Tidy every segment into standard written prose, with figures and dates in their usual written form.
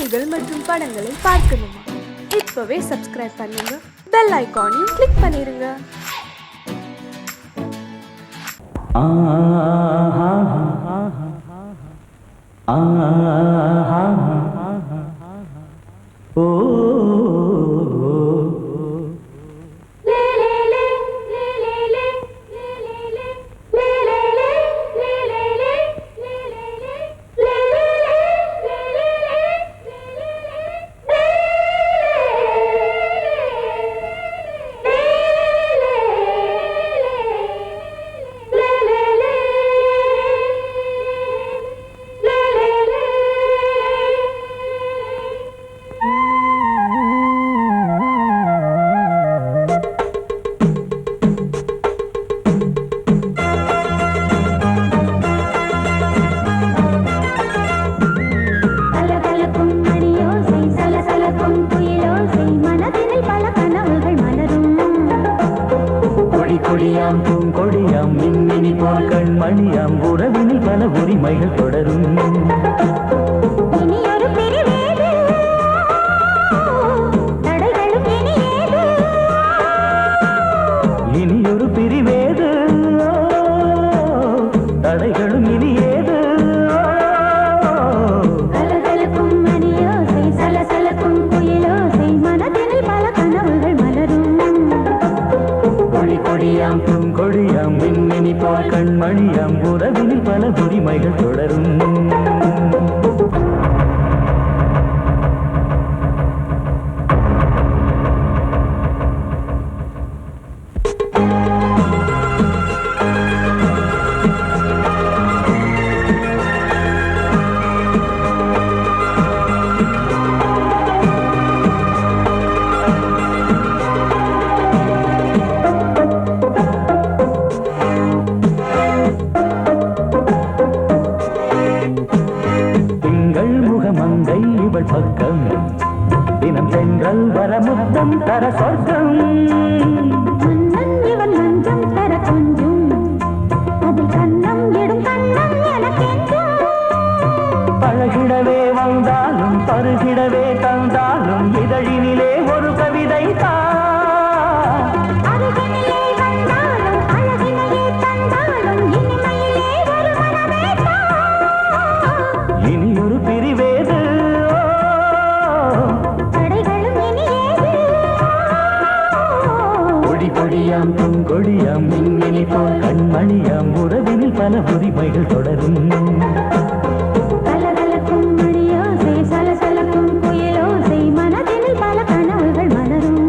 செய்திகள் மற்றும் படங்களை பார்க்கணுமா? இப்பவே சப்ஸ்கிரைப் பண்ணுங்க, பெல் ஐகானையும் கிளிக் பண்ணிருங்க. கொடியாம் பூங்கொடியாம் மின்மினி போல் கண்மணியாம் உறவினில் பல உரிமைகள் தொடரும். இனியொரு பிரிவேது தடைகளும் இனியேது, இனியொரு பிரிவேது தடைகளும் இனியேது. கலகலக்கும் மணியோசை சலசலக்கும் குயிலோசை மனதினில் பல கனவுகள் மலரும். கொடியாம் பூங்கொடியாம் மின்மினி போல் கண்மணியாம் உறவினில் பல உரிமைகள் தொடரும். மங்கை இவள் பக்கம் தினம் சென்றல் வர முத்தம் தர சொர்க்கம். மன்னன் இவன் மஞ்சம் தர கொஞ்சம் அதில் கண்ணம் இடும் கண்ணம் எனக்கென்றும். பழகிடவே வந்தாலும் பருகிடவே தந்தாலும் இதழினிலே ஒரு கவிதை தான். அருகினிலே வந்தாலும் அழகினையே தந்தாலும் இனிமையிலே ஒரு மனமே தான். இனியொரு பிரிவேது தடைகளும் இனியேது. கொடியாம் பூங்கொடியாம் மின்மினி போல் கண்மணியாம் உறவினில் பல உரிமைகள் தொடரும். கலகலக்கும் மணியோசை சலசலக்கும் குயிலோசை மனதினில் பல கனவுகள் மலரும்.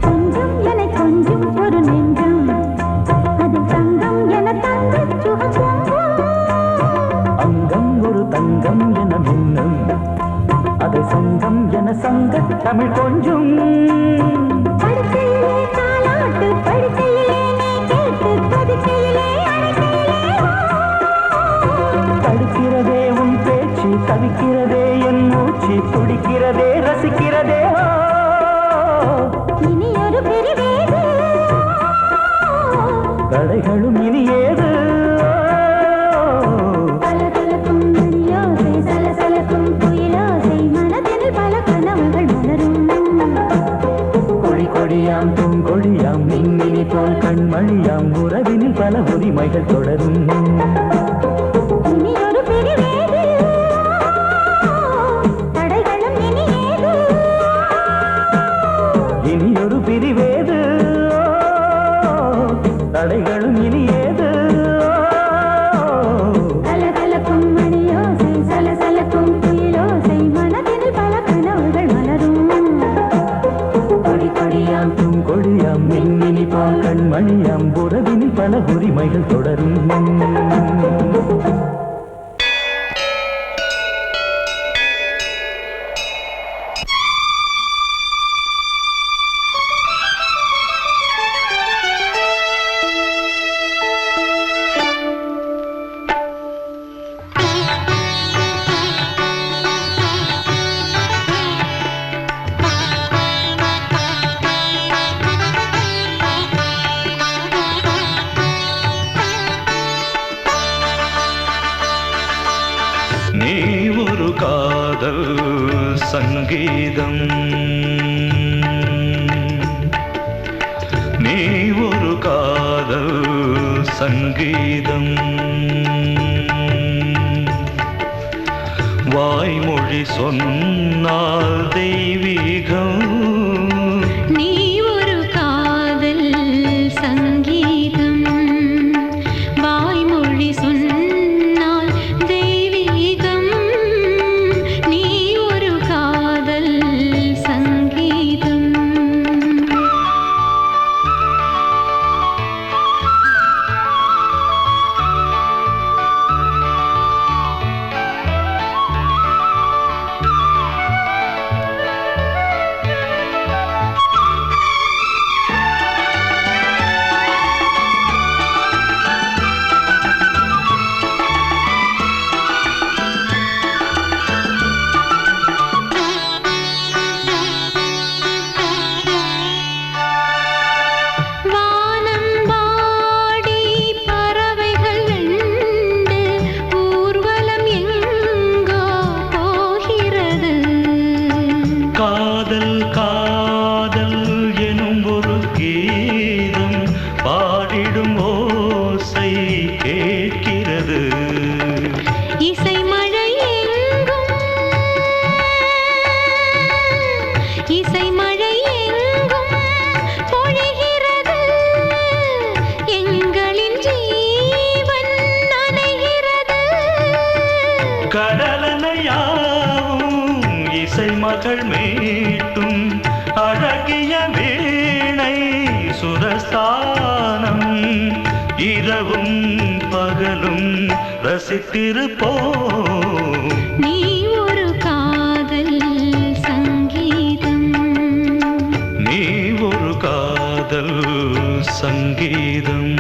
கொஞ்சம் என கொஞ்சம் ஒரு நெஞ்சம் அதில் தங்கம் என தங்க சுகம். அங்கம் ஒரு தங்கம் என மின்னும் அதை சங்கம் என சங்க தமிழ் கொஞ்சம். படுக்கையிலே தாலாட்டு படுக்கையிலே நீ கேட்டு படுக்கையிலே அழைக்கையிலே தடுக்கிறதே உன் பேச்சு தவிக்கிறதே என் மூச்சு துடிக்கிறதே ரசிக்கிறதே. இனியொரு பிரிவேது கடைகளும் இனியேது. கலகலக்கும் மணியோசை சலசலக்கும் குயிலோசை மனதினில் பல கனவுகள் மலரும். கொடியாம் பூங்கொடியாம் மின்மினி போல் கண்மணியாம் உறவினில் பல உரிமைகள் தொடரும். இனியொரு பிரிவேது தடைகளும் இனியேது. இனியொரு பிரிவேது தடைகளும் இனியேது. கலகலக்கும் மணியோசை சலசலக்கும் குயிலோசை மனதினில் பல கனவுகள் மலரும். கொடியாம் பூங்கொடியாம் மின்மினி போல் கண்மணியாம் உறவினில் உறவினில் பல உரிமைகள் தொடரும். நீ ஒரு காதல் சங்கீதம், நீ ஒரு காதல் சங்கீதம், வாய்மொழி சொன்னால் தெய்வீகம். நீ ஒரு காதல் சங்கீதம், வாய்மொழி சொன்னால் தெய்வீகம். நீ ஒரு காதல் சங்கீதம். காதல் காதல் எனும் ஒரு கீதம் பாடிடும் ஓசை கேட்கிறது. இசை மழை எங்கும், இசை மழை எங்கும் பொழிகிறது. எங்களின் ஜீவன் நனைகிறது. கடலனையாவும் இசை மகள் மீட்டும் அழகிய வீணை சுரஸ்தானம். இரவும் பகலும் ரசித்திருப்போம். நீ ஒரு காதல் சங்கீதம், நீ ஒரு காதல் சங்கீதம்,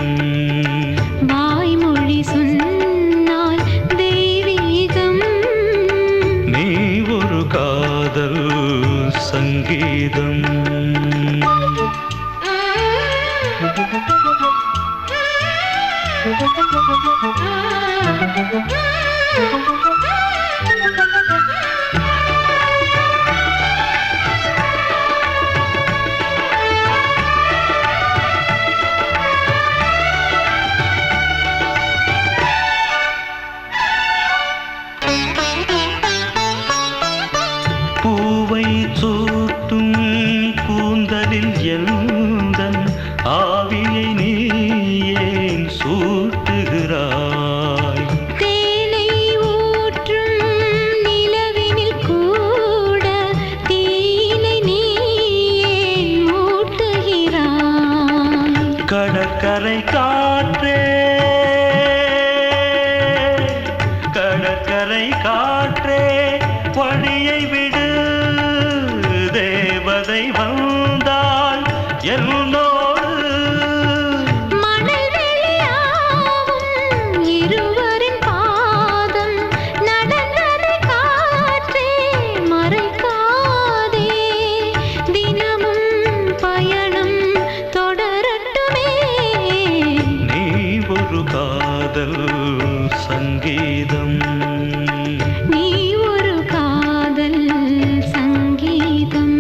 வாய்மொழி சொன்னால் தெய்வீகம். நீ ஒரு காதல் சங்கீதம். பூவை சூட்டும் கூந்தலில் எந்தன் ஆவியை நீ ஏன் சூட்டுகிறாய்? தேனை ஊற்றும் நிலவினில் கூட தீனை நீ ஏன் மூட்டுகிறாய்? கடற்கரை காற்றே, கடற்கரை காற்றே வழியை விடு. தேவதை வந்தால் என்னோடு மணல் வெளியாகும் இருவரின் பாதம் நடந்ததை காற்றே மறைக்காதே. தினமும் பயணம் தொடரட்டுமே. நீ ஒரு காதல் சங்கீதம், நீ ஒரு காதல் சங்கீதம்,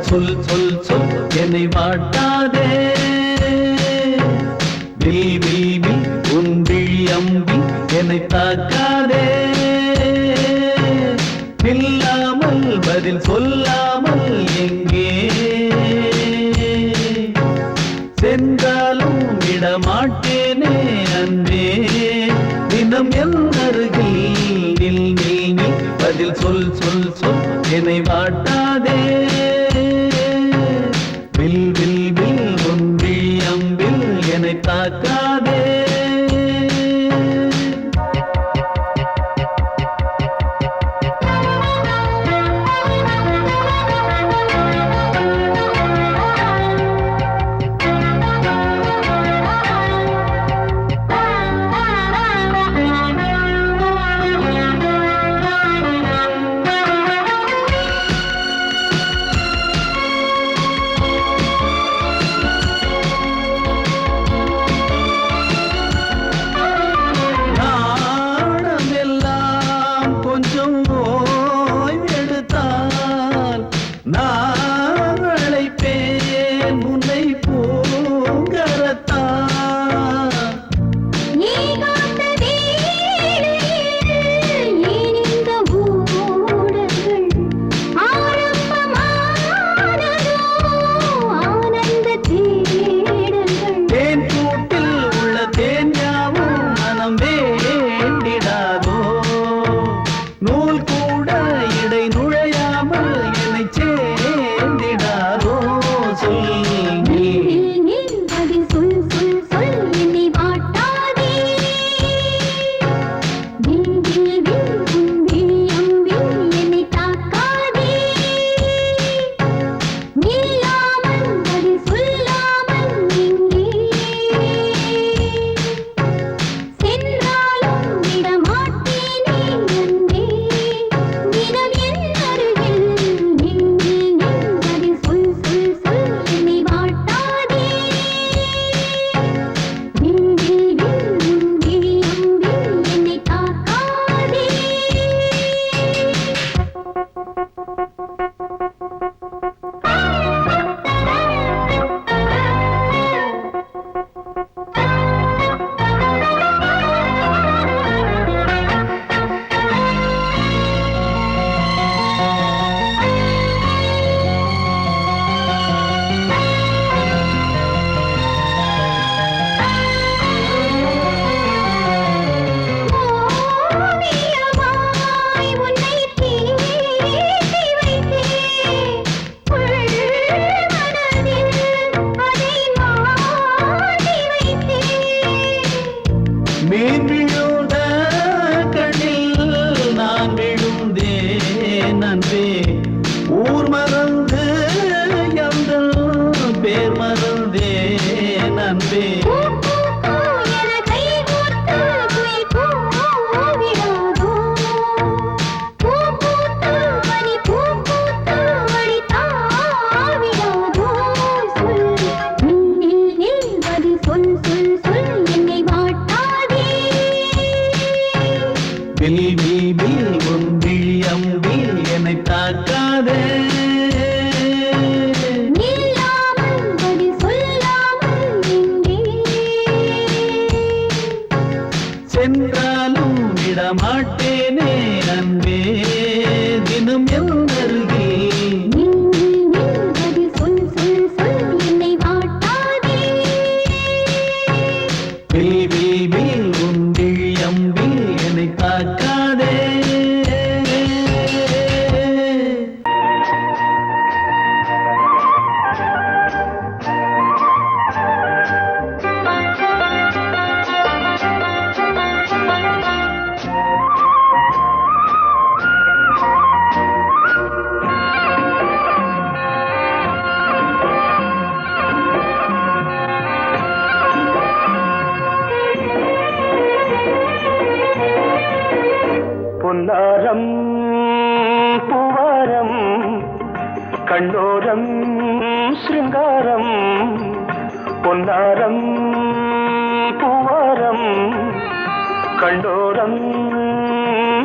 சொல் சொல் சொல் என்னை வாட்டாதே வில் வில் வில் உன் விழி அம்பி என்னை தாக்காதே நில்லாமல் பதில் சொல்லாமல் எங்கே சென்றாலும் விடமாட்டேனே அன்பே தினம் என் அருகில் நில் நில் நில் பதில் சொல் சொல் சொல் என்னை வாட்டாதே வில் வில் வில் உன் விழி அம்பில் என்னை தாக்காதே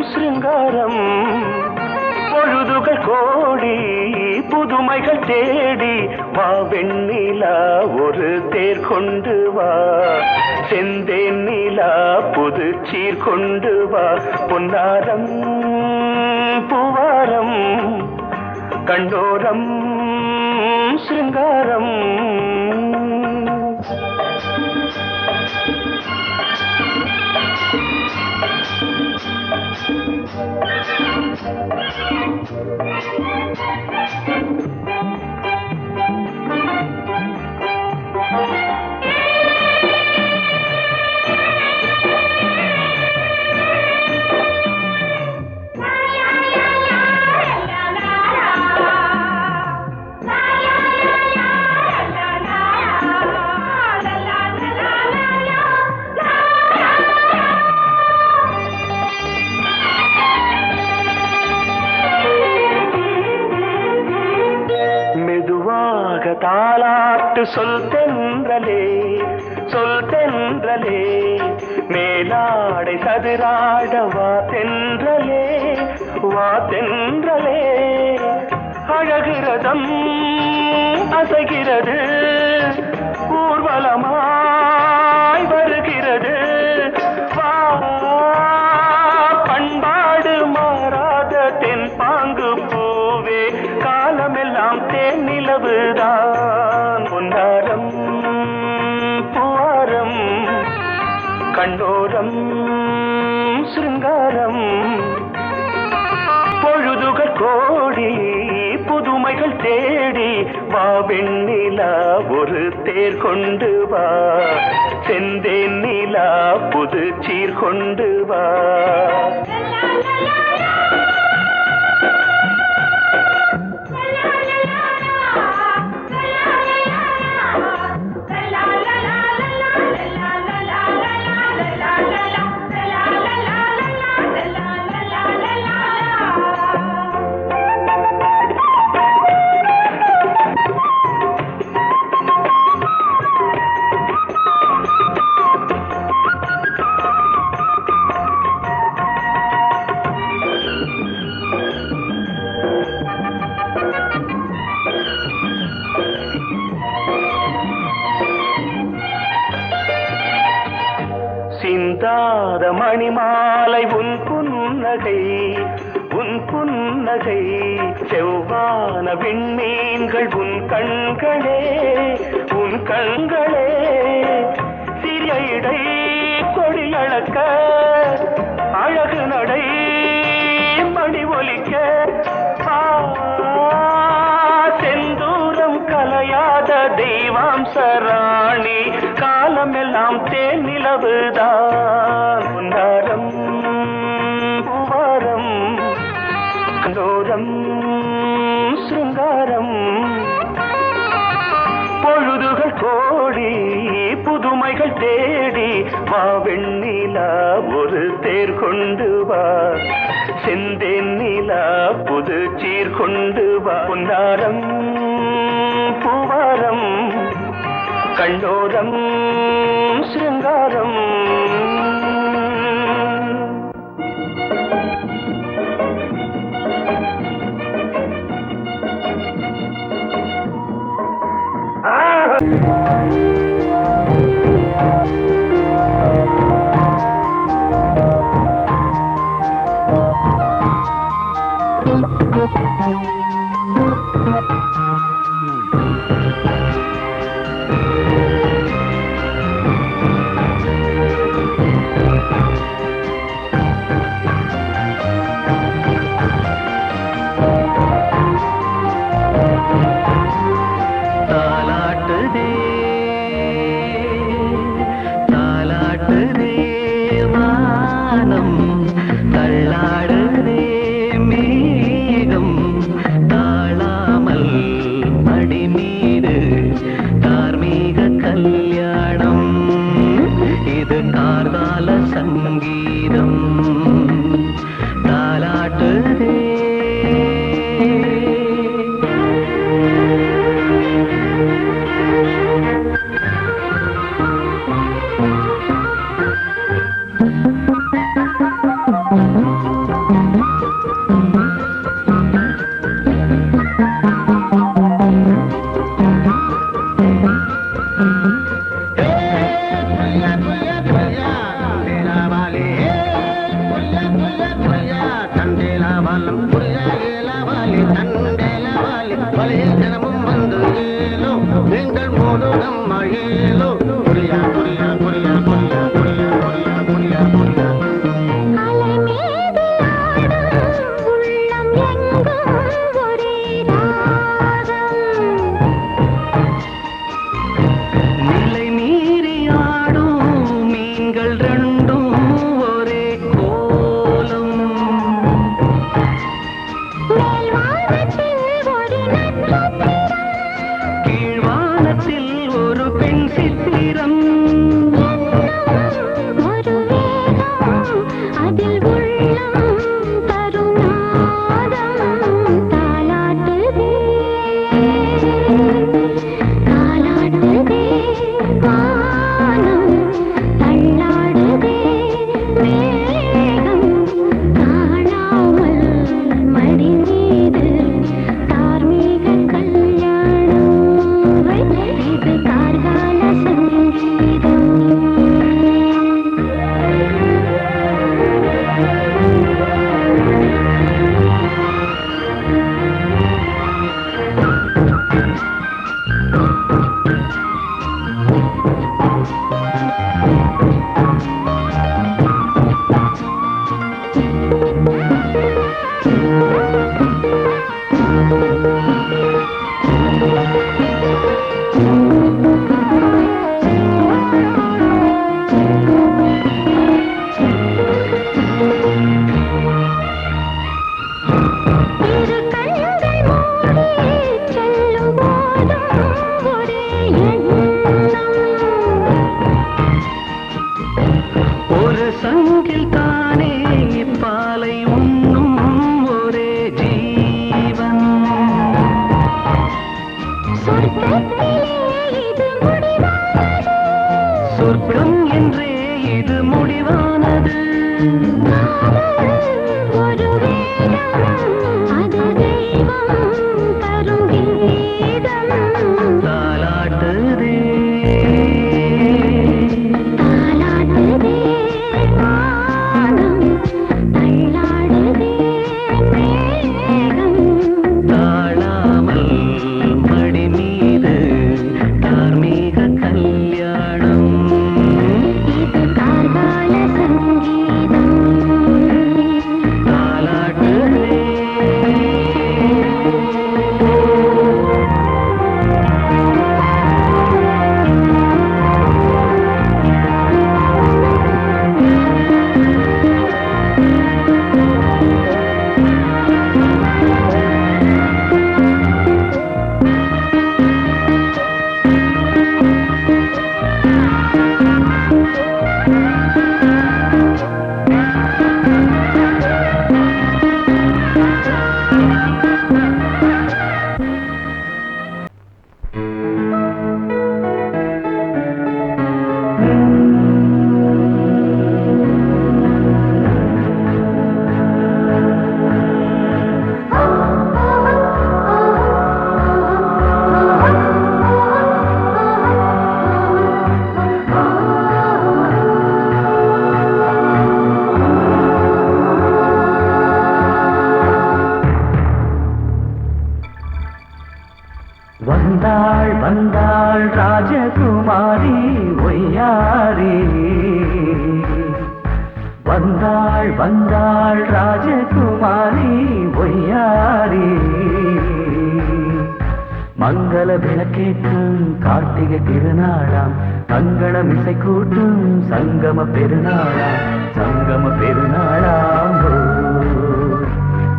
சிருங்காரம் பொழுதுகள் கோடி புது புதுமைகள் தேடி வா வெண்ணிலா ஒரு தேர் கொண்டு வா செந்தேன் நிலா புது சீர் கொண்டு வா பொன்னாரம் பூவாரம் கண்டோரம் சிருங்காரம் தாலாட்டு சொல் தென்றலே மேலாடை சதுராட வா தென்றலே அழகிறதம் அசைகிறது ஊர்வலமாய் வருகிறது வா பண்பாடு மாறாத தென் பாங்கு பூவே காலமெல்லாம் தேன் நிலவுதான் பொன்னாரம் பூவாரம் கண்டோரம் சிருங்காரம் பொழுதுகள் கோடி புதுமைகள் தேடி வா வெண்ணிலா ஒரு தேர் கொண்டு வா செந்தேன் நிலா புது சீர் கொண்டு வா சிந்தாத மணிமாலை உன் புன்னகை செவ்வான விண்மீன்கள் உன் கண்களே சிறிய இடை கொடியளக்க அழகு நடை மணி ஒலிக்க செந்தூரம் கலையாத தெய்வாம்சராணி காலமெல்லாம் தேன் நிலவுதான் பொன்னாரம் பூவாரம் கண்டோரம் சிருங்காரம் பொழுதுகள் கோடி புதுமைகள் தேடி வா வெண்ணிலா ஒரு தேர் கொண்டு வா செந்தேன் நிலா புது சீர் கொண்டு வா பொன்னாரம் பூவாரம் கண்டோரம் சிருங்காரம்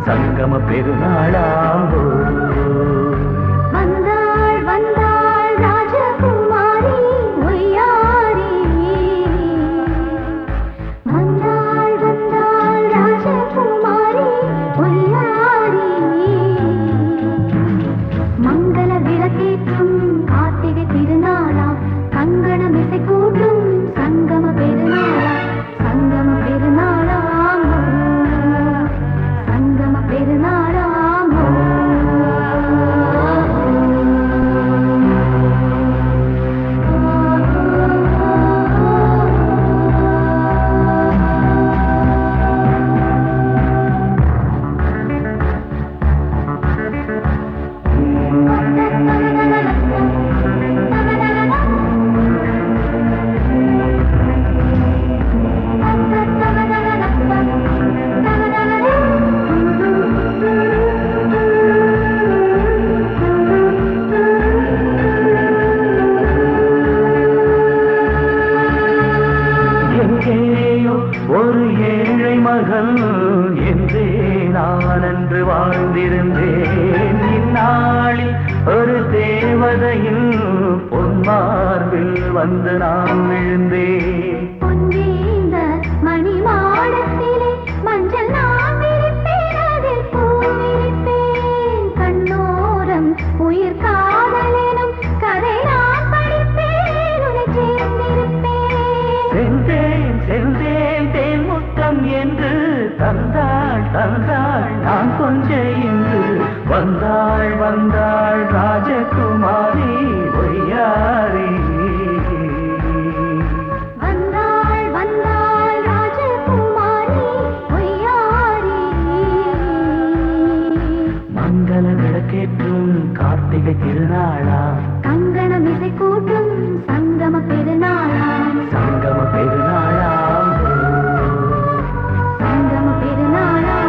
சங்கம பெருநாளாம் வாழ்ந்திருந்தேன். இந்நாளில் ஒரு தேவதையில் பொன்மார்பில் வந்து நான் விழுந்தேன். பொன்வேந்த மணி மாடத்திலே மஞ்சள் நான் விரிப்பேன், அதில் பூ விரிப்பேன். கண்ணோரம் உயிர் காதலெனும் கதை நான் படிப்பேன், உன்னை சேர்ந்திருப்பேன். சென்றேன் சென்றேன் தேன் முத்தம் என்று தந்தாள் தந்தாள் நான் கொஞ்சம் இன்று வந்தாள் வந்தாள் ராஜகுமாரி ஒய்யாரி. வந்தாள் வந்தாள் ராஜகுமாரி ஒய்யாரி. மங்கள விளக்கேற்றும் கார்த்திகை திருநாளா, கங்கணம் இசை கூட்டும் சங்கம பெருநாளா, சங்கம பெருநாளா, சங்கம பெருநாளா.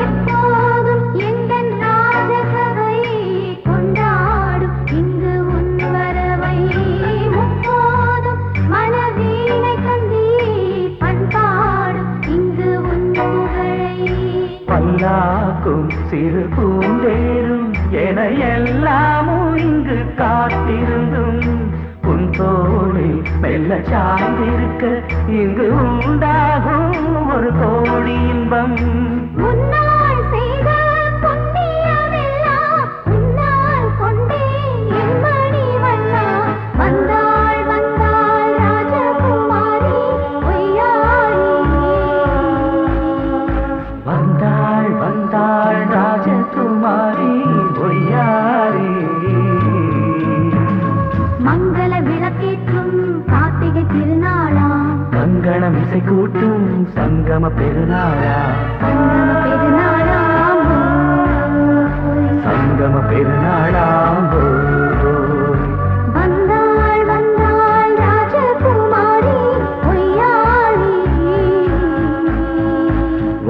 எப்போதும் எந்தன் ராஜசபை கொண்டாடும் இங்கு உன் வரவை. முப்போதும் மனவீணை கந்தி பண்பாடும் இங்கு உன் புகழை. பல்லாக்கும் சிறு பூந்தேரும் என எல்லாமும் இங்கு காத்திருந்தும் உன் தோளில் மெல்ல சாய்ந்திருக்க இங்கு உண்டாகும் ஒரு கோடி இன்பம். முன்னால் செய்த புண்ணியமெல்லாம் உன்னால் கொண்டேன் என் மணி வண்ணா. வந்தாள் வந்தாள் ராஜகுமாரி ஒய்யாரி. வந்தாள் வந்தாள் ராஜகுமாரி ஒய்யாரி. மங்கள விளக்கேற்றும் கார்த்திகை திருநாளா, கங்கணம் இசை கூட்டும் சங்கம பெருநாளா, சங்கம பெருநாளா. சங்கம பெருநாளாம்போ. வந்தாள் வந்தாள் ராஜகுமாரி ஒய்யாரி.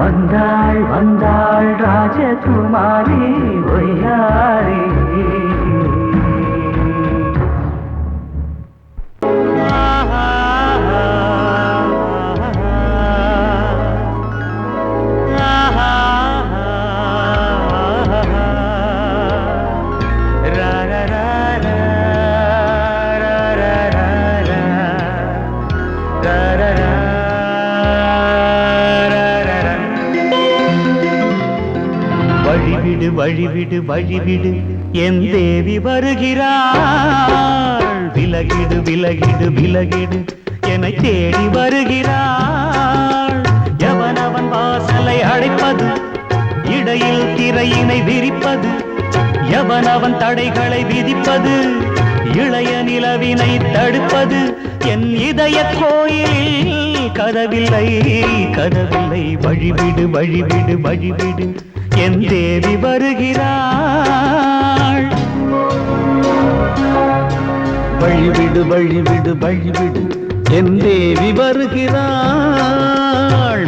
வந்தாள் வந்தாள் ராஜகுமாரி ஒய்யாரி. வழிவிடு வழிவிடு வழிவிடு என் தேவி வருகிறாள். விலகிடு விலகிடு விலகிடு என்னை தேடி வருகிறாள். எவனவன் வாசலை அடைப்பது, இடையில் திரையினை விரிப்பது, எவனவன் தடைகளை விதிப்பது, இளைய நிலவினை தடுப்பது. என் இதய கோயிலில் கதவில்லை கதவில்லை. வழிவிடு வழிவிடு வழிவிடு என் தேவி வருகிறாள். வழிவிடு வழிவிடு வழிவிடு என் தேவி வருகிறாள்.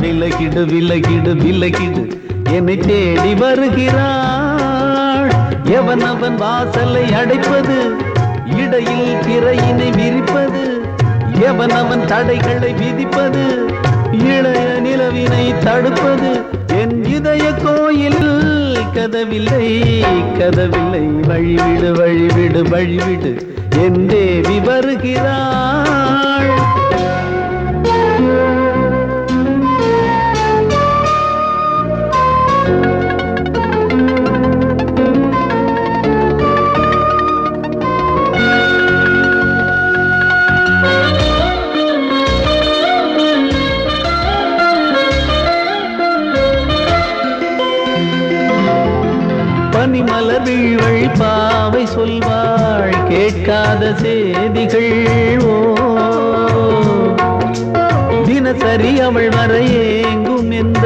விலகிடு விலகிடு விலகிடு என்னை தேடி வருகிறாள். எவன் அவன் வாசலை அடைப்பது, இடையில் திரையினை விரிப்பது, எவன் அவன் தடைகளை விதிப்பது, இளைய நிலவினை தடுப்பது. என் இதய கோயிலில் கதவில்லை கதவில்லை. வழிவிடு வழிவிடு வழிவிடு என் தேவி வருகிறாள். பனிமலர் வீழ்வழி பாவை சொல்வாள் கேள் கேட்காத செய்திகள் ஓ தினசரி அவள் வர ஏங்கும் எந்த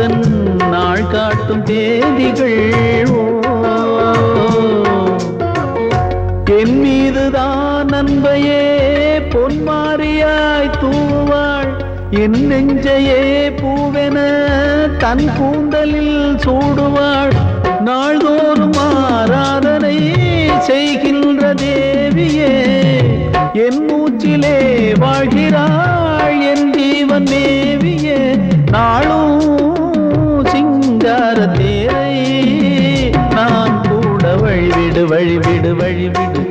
நாள் காட்டும் தேதிகள் ஓ என் மீதுதான் அன்பையே பொன்மாரியாய் தூவாள் என் நெஞ்சையே பூவென தன் கூந்தலில் சூடுவாள் நாள்தோறும் ஆராதனை செய்கின்ற தேவியே என் மூச்சிலே வாழ்கிறாள் என் ஜீவன் தேவியே நாளும் சிங்கார தேரை நான் கூட வழிவிடு வழிவிடு வழிவிடு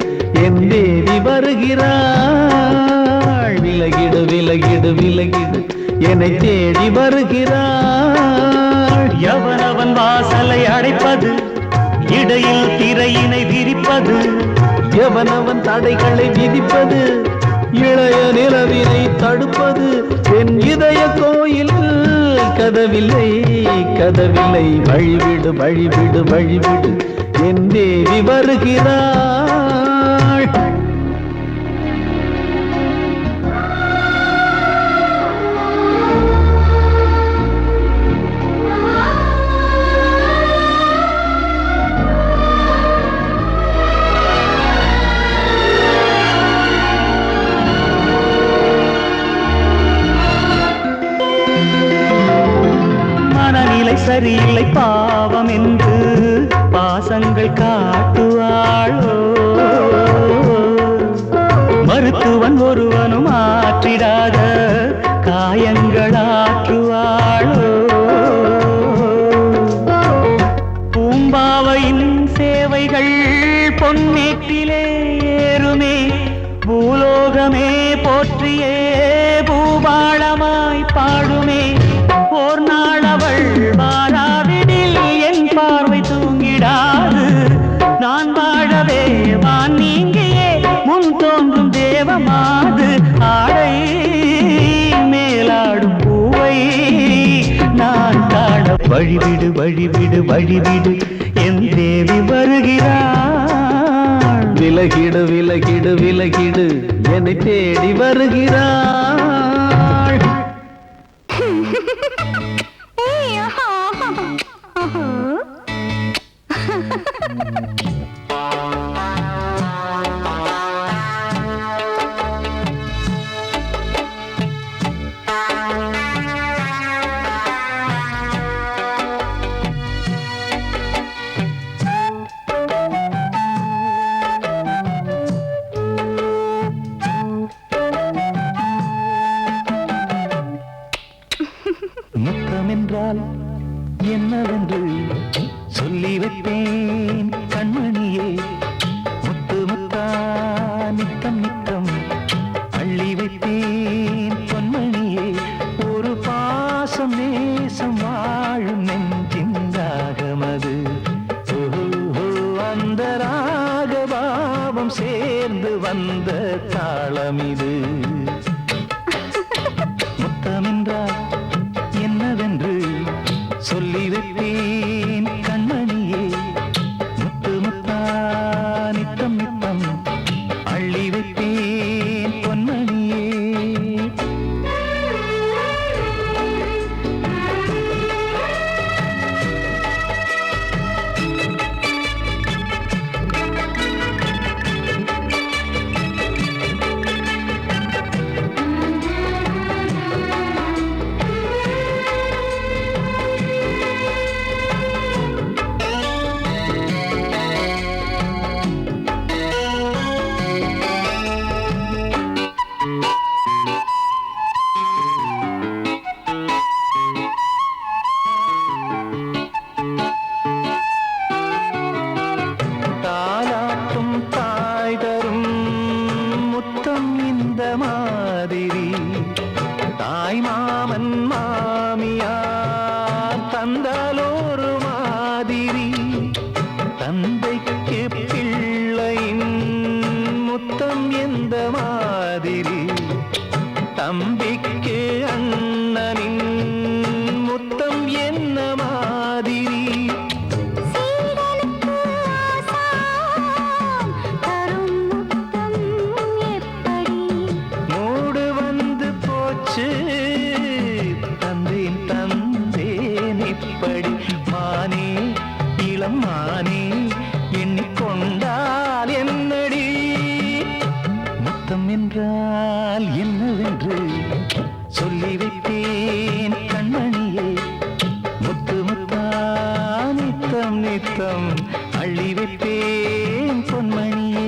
என் தேவி வருகிறாள் விலகிடு விலகிடு விலகிடு என்னை தேடி வருகிறாள் எவனவன் வாசலை அடைப்பது இடையில் திரையினை விரிப்பது எவனவன் தடைகளை விதிப்பது இளைய நிலவினை தடுப்பது என் இதய கோயில் கதவில்லை கதவில்லை வழிவிடு வழிவிடு வழிவிடு என் தேவி வருகிறாள் மனநிலை சரியில்லை பாவம் என்று பாசங்கள் காட்டுவாளோ மருத்துவன் ஒருவனும் ஆற்றிடாத காயங்களாற்றுவாளோ பூம்பாவையின் சேவைகள் பொன்னேட்டிலே ஏறுமே பூலோகமே போற்றியே பூபாளமாய் பாடுமே ஓர் நாள் அவள் வாராவிடில் என் பார்வை தூங்கிடாது நான் வாழவே வான் நீங்கியே முன் தோன்றும் தேவமாது ஆடை மேலாடும் பூவை நான் காண வழிவிடு வழிவிடு வழிவிடு என் தேவி வருகிறாள் விலகிடு விலகிடு விலகிடு என்னை தேடி வருகிறாள் முத்தமென்றால் என்னவென்று சொல்லி வைப்பேன் கண்மணியே முத்து முத்தா நித்தம் நித்தம் அள்ளி வைப்பேன் பொன்மணியே ஒரு பாசம் நேசம் வாழும் நெஞ்சின் ராகமது அந்த ராகபாவம் சேர்ந்து வந்த தாளமிது முத்தமென்றால் என்னவென்று சொல்லி வைப்பேன் கண்மணியே முத்து முத்தா நித்தம் நித்தம் அள்ளி வைப்பேன் பொன்மணியே தாலாட்டும் தாய் தரும் முத்தம் இந்த மாதிரி தாய் மாமன் மாமியார் தந்தாலோரு மாதிரி தந்தைக்கு பிள்ளையின் முத்தம் எந்த மாதிரி தம்பிக்கு அண்ணனின் முத்தம் என்ன மாதிரி சீடனுக்கு ஆசான் தரும் முத்தம் என்றால் என்னவென்று சொல்லி வைத்தேன் கண்மணியே. முத்து முத்தா நித்தம் நித்தம் அள்ளி வைத்தேன் பொன்மணியே.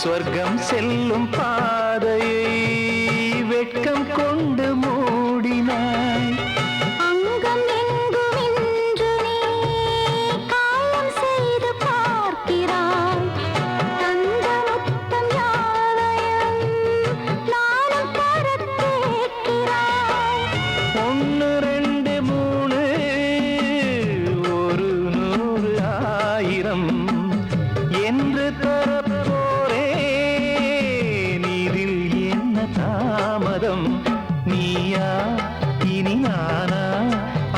சொர்க்கம் செல்லும் பாதையை வெட்கம் கொண்டு மூடினாய். அங்கம் எங்குமென்று நீ காயம் செய்து பார்க்கிறாய். தந்த முத்தம் யாவையும் நானும் தரக் கேட்கிறாய். 1 2 3 ஒரு 100 1000 என்று தாமதம். நீயா இனி நானா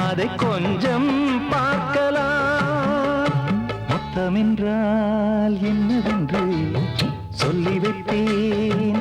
அதை கொஞ்சம் பார்க்கலாம். மொத்தமென்றால் என்னவென்று சொல்லி வைத்தேன்